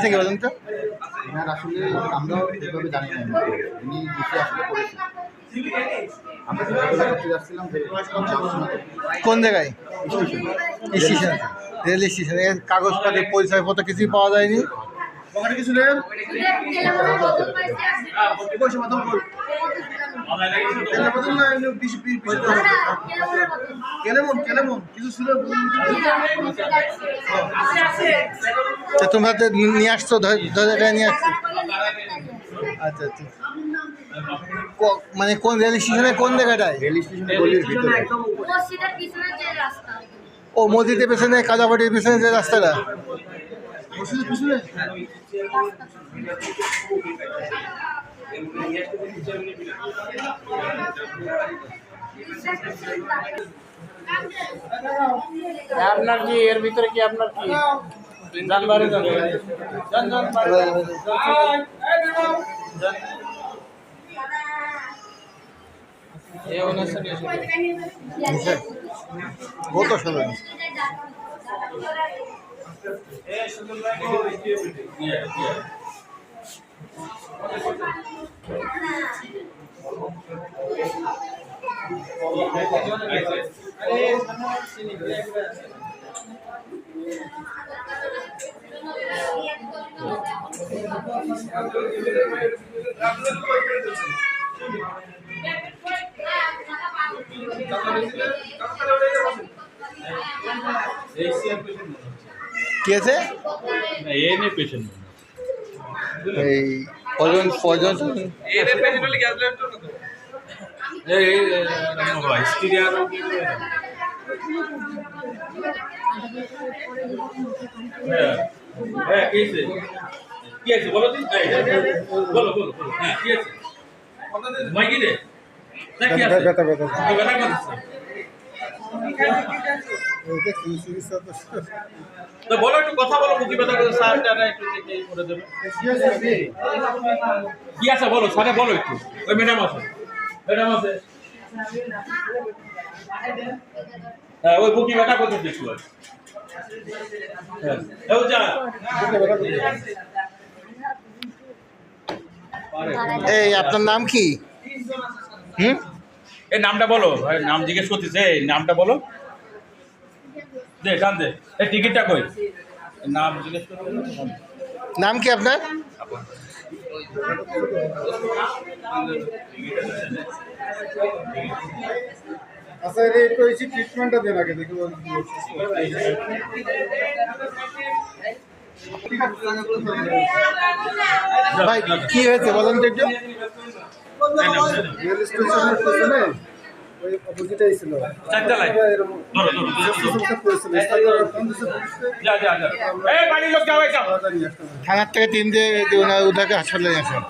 থেকে বলুন তো। এনার আসলে আমরাও এভাবে জানি না, উনি বেশি আসলে করেছেন। আমরা করতে যাচ্ছিলাম কোন জায়গায়? স্টেশন, রেল স্টেশনে কাগজপত্র পরিচয়পত্র কিছুই পাওয়া যায়নি। কিছু নেই তোমরা তো নিয়ে আসছো, ধরে নিয়ে আসছো। আচ্ছা আচ্ছা, মানে কোন রেল স্টেশনে, কোন জায়গাটায়? রেল স্টেশনে গলির ভিতরে। ও মসজিদের পেছনে, কাজাবাড়ির পেছনে যে রাস্তাটা। আপনার কি এর ভিতরে কি আপনার কি জানবারে वो तो चलो কি আছে এ নিয়ে পেশেন্ট এই পজন পজন কি আছে বলো দিন, বলো বলো বলো। হ্যাঁ কি আছে মাইকি দে, কি আছে ব্যথা ব্যথা ব্যথা করতেছে তো বলো, একটু কথা বলো, মুখি ব্যথা করে স্যারটা একটু দেখে করে দেবে। কি আছে বলো, স্যারে বলো একটু। ওই ম্যাডাম আছে, ম্যাডাম আছে। হ্যাঁ ওই মুখি ব্যথা করতেছে একটু। হ্যাঁ এও যা এই আপনার নাম কি? এই নামটা বলো, নাম জিজ্ঞেস করতেছে, এই নামটা বলো। দে কান দে, এই টিকিটটা কই, নাম জিজ্ঞেস করতে। নাম কি আপনার? আচ্ছা একটু এসে ট্রিটমেন্টটা দেন আগে দেখি ভাই কি হয়েছে বলেন তো একটু। রেল স্টেশনের পেছনে ওই অপোজিটেই ছিল চারতলায় ধরো ধরো যা যা যা, এই বাড়ির লোক যাও, যাও থানার থেকে 3 দিয়ে ওনার উদ্ধারকে হাসপাতালে নিয়ে আসেন।